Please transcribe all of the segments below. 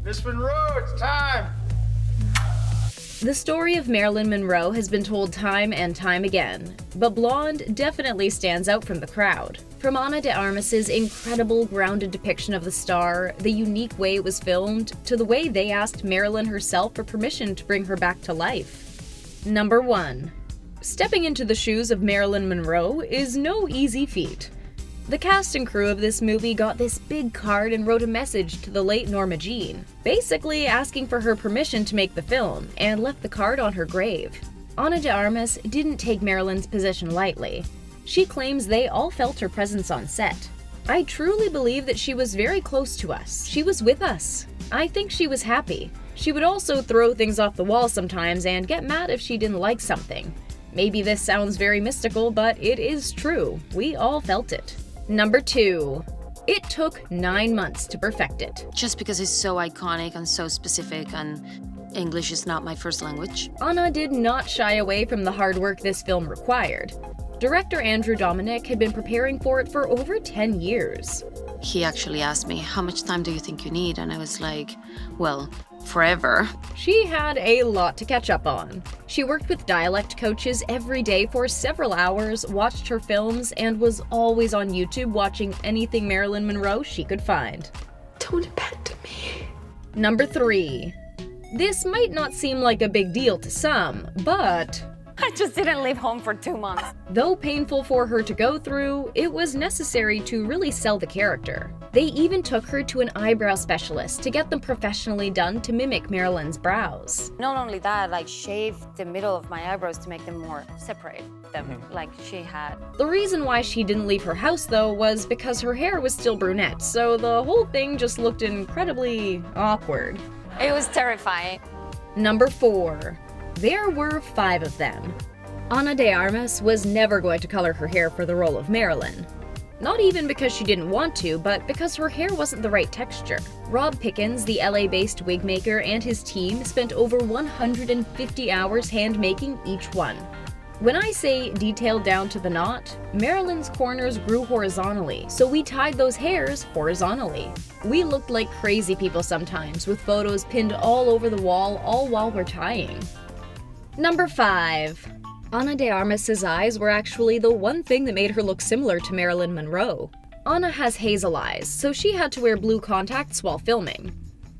Miss Monroe, it's time! The story of Marilyn Monroe has been told time and time again, but Blonde definitely stands out from the crowd. From Ana de Armas's incredible grounded depiction of the star, the unique way it was filmed, to the way they asked Marilyn herself for permission to bring her back to life. Number 1. Stepping into the shoes of Marilyn Monroe is no easy feat. The cast and crew of this movie got this big card and wrote a message to the late Norma Jean, basically asking for her permission to make the film, and left the card on her grave. Ana de Armas didn't take Marilyn's position lightly. She claims they all felt her presence on set. I truly believe that she was very close to us. She was with us. I think she was happy. She would also throw things off the wall sometimes and get mad if she didn't like something. Maybe this sounds very mystical, but it is true. We all felt it. Number 2. It took 9 months to perfect it. Just because it's so iconic and so specific, and English is not my first language. Ana did not shy away from the hard work this film required. Director Andrew Dominik had been preparing for it for over 10 years. He actually asked me, how much time do you think you need? And I was like, well, forever. She had a lot to catch up on. She worked with dialect coaches every day for several hours, watched her films, and was always on YouTube watching anything Marilyn Monroe she could find. Don't abandon me. Number 3. This might not seem like a big deal to some, but I just didn't leave home for 2 months. though painful for her to go through, it was necessary to really sell the character. They even took her to an eyebrow specialist to get them professionally done to mimic Marilyn's brows. Not only that, like shaved the middle of my eyebrows to make them more separate them, like she had. The reason why she didn't leave her house, though, was because her hair was still brunette, so the whole thing just looked incredibly awkward. It was terrifying. Number 4. There were 5 of them. Ana de Armas was never going to color her hair for the role of Marilyn. Not even because she didn't want to, but because her hair wasn't the right texture. Rob Pickens, the LA-based wig maker, and his team spent over 150 hours hand-making each one. When I say detailed down to the knot, Marilyn's corners grew horizontally, so we tied those hairs horizontally. We looked like crazy people sometimes, with photos pinned all over the wall, all while we're tying. Number 5. Ana de Armas's eyes were actually the one thing that made her look similar to Marilyn Monroe. Ana has hazel eyes, so she had to wear blue contacts while filming.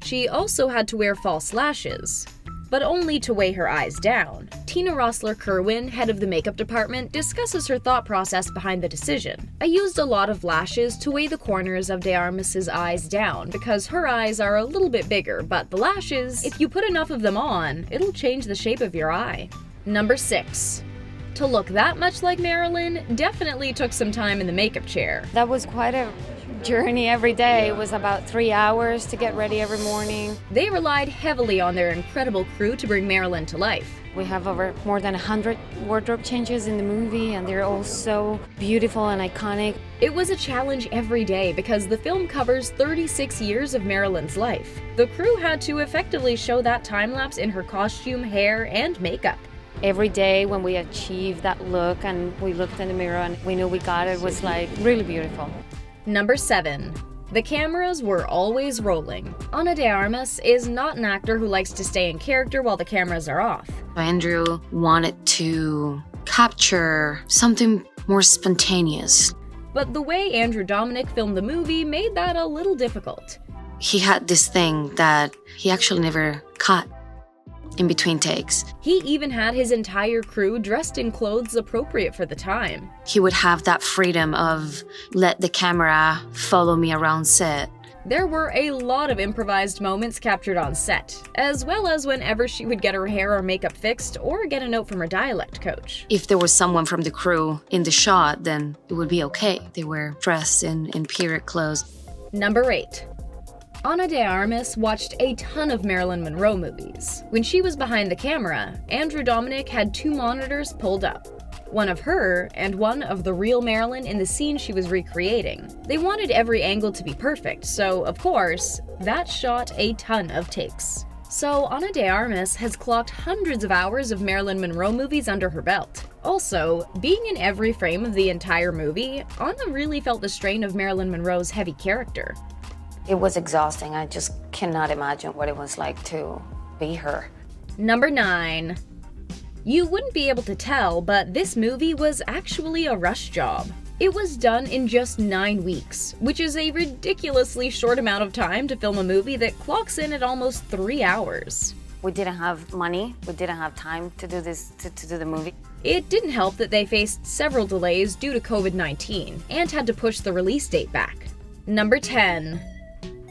She also had to wear false lashes, but only to weigh her eyes down. Tina Rossler-Kerwin, head of the makeup department, discusses her thought process behind the decision. I used a lot of lashes to weigh the corners of de Armas's eyes down because her eyes are a little bit bigger, but the lashes, if you put enough of them on, it'll change the shape of your eye. Number 6. To look that much like Marilyn definitely took some time in the makeup chair. That was quite a journey every day. It was about 3 hours to get ready every morning. They relied heavily on their incredible crew to bring Marilyn to life. We have over more than 100 wardrobe changes in the movie, and they're all so beautiful and iconic. It was a challenge every day because the film covers 36 years of Marilyn's life. The crew had to effectively show that time-lapse in her costume, hair, and makeup. Every day when we achieved that look and we looked in the mirror and we knew we got it, was like really beautiful. Number 7. The cameras were always rolling. Ana de Armas is not an actor who likes to stay in character while the cameras are off. Andrew wanted to capture something more spontaneous. But the way Andrew Dominik filmed the movie made that a little difficult. He had this thing that he actually never cut in between takes. He even had his entire crew dressed in clothes appropriate for the time. He would have that freedom of let the camera follow me around set. There were a lot of improvised moments captured on set, as well as whenever she would get her hair or makeup fixed or get a note from her dialect coach. If there was someone from the crew in the shot, then it would be okay. They were dressed in period clothes. Number 8. Ana de Armas watched a ton of Marilyn Monroe movies. When she was behind the camera, Andrew Dominik had 2 monitors pulled up. One of her and one of the real Marilyn in the scene she was recreating. They wanted every angle to be perfect, so of course, that shot a ton of takes. So Ana de Armas has clocked hundreds of hours of Marilyn Monroe movies under her belt. Also, being in every frame of the entire movie, Ana really felt the strain of Marilyn Monroe's heavy character. It was exhausting. I just cannot imagine what it was like to be her. Number 9. You wouldn't be able to tell, but this movie was actually a rush job. It was done in just 9 weeks, which is a ridiculously short amount of time to film a movie that clocks in at almost 3 hours. We didn't have money. We didn't have time to do this, to do the movie. It didn't help that they faced several delays due to COVID-19 and had to push the release date back. Number 10.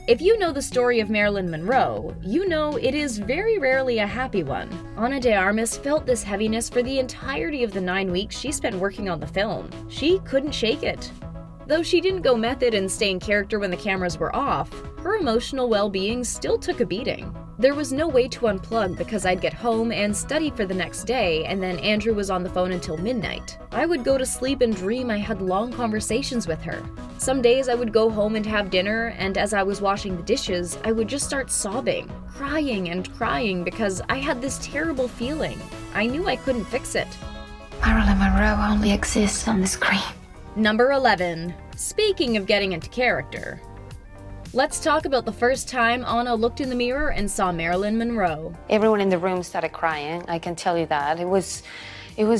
If you know the story of Marilyn Monroe, you know it is very rarely a happy one. Ana de Armas felt this heaviness for the entirety of the 9 weeks she spent working on the film. She couldn't shake it. Though she didn't go method and stay in character when the cameras were off, her emotional well-being still took a beating. There was no way to unplug because I'd get home and study for the next day, and then Andrew was on the phone until midnight. I would go to sleep and dream I had long conversations with her. Some days I would go home and have dinner, and as I was washing the dishes, I would just start sobbing, crying and crying because I had this terrible feeling. I knew I couldn't fix it. Marilyn Monroe only exists on the screen. Number 11. Speaking of getting into character, let's talk about the first time Ana looked in the mirror and saw Marilyn Monroe. Everyone in the room started crying, I can tell you that. It was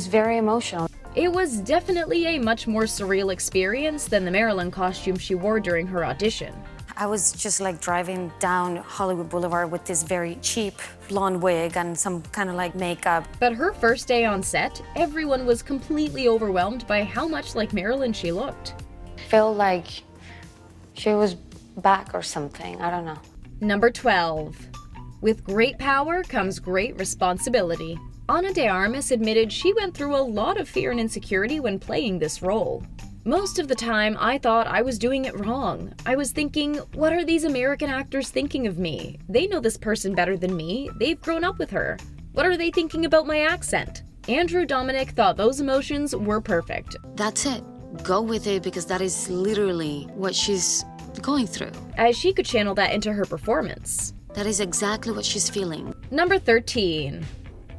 very emotional. It was definitely a much more surreal experience than the Marilyn costume she wore during her audition. I was just like driving down Hollywood Boulevard with this very cheap blonde wig and some kind of like makeup. But her first day on set, everyone was completely overwhelmed by how much like Marilyn she looked. Felt like she was back or something, I don't know. Number 12. With great power comes great responsibility. Ana de Armas admitted she went through a lot of fear and insecurity when playing this role. Most of the time, I thought I was doing it wrong. I was thinking, what are these American actors thinking of me? They know this person better than me. They've grown up with her. What are they thinking about my accent? Andrew Dominik thought those emotions were perfect. That's it. Go with it because that is literally what she's going through. As she could channel that into her performance. That is exactly what she's feeling. Number 13.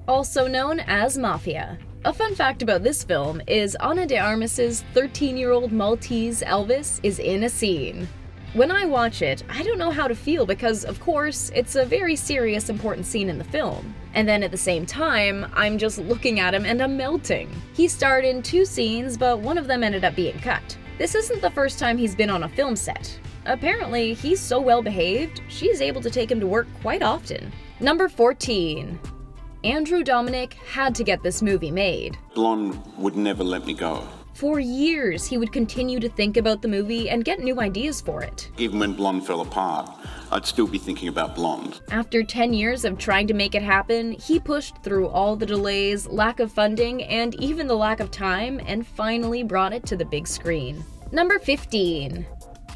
Also known as Mafia. A fun fact about this film is Ana de Armas's 13-year-old Maltese Elvis is in a scene. When I watch it, I don't know how to feel because, of course, it's a very serious, important scene in the film. And then at the same time, I'm just looking at him and I'm melting. He starred in 2 scenes, but one of them ended up being cut. This isn't the first time he's been on a film set. Apparently, he's so well behaved, she's able to take him to work quite often. Number 14. Andrew Dominik had to get this movie made. Blonde would never let me go. For years, he would continue to think about the movie and get new ideas for it. Even when Blonde fell apart, I'd still be thinking about Blonde. After 10 years of trying to make it happen, he pushed through all the delays, lack of funding, and even the lack of time, and finally brought it to the big screen. Number 15.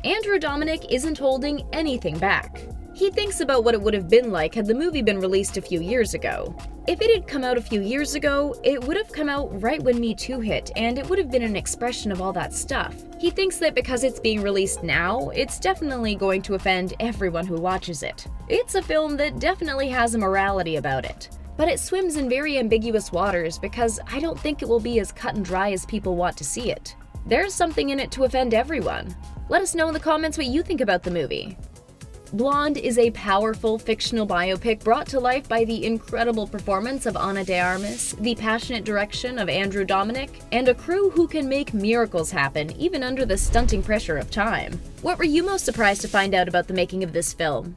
Andrew Dominik isn't holding anything back. He thinks about what it would have been like had the movie been released a few years ago. If it had come out a few years ago, it would have come out right when Me Too hit, and it would have been an expression of all that stuff. He thinks that because it's being released now, it's definitely going to offend everyone who watches it. It's a film that definitely has a morality about it, but it swims in very ambiguous waters because I don't think it will be as cut and dry as people want to see it. There's something in it to offend everyone. Let us know in the comments what you think about the movie. Blonde is a powerful fictional biopic brought to life by the incredible performance of Ana de Armas, the passionate direction of Andrew Dominik, and a crew who can make miracles happen even under the stunting pressure of time. What were you most surprised to find out about the making of this film?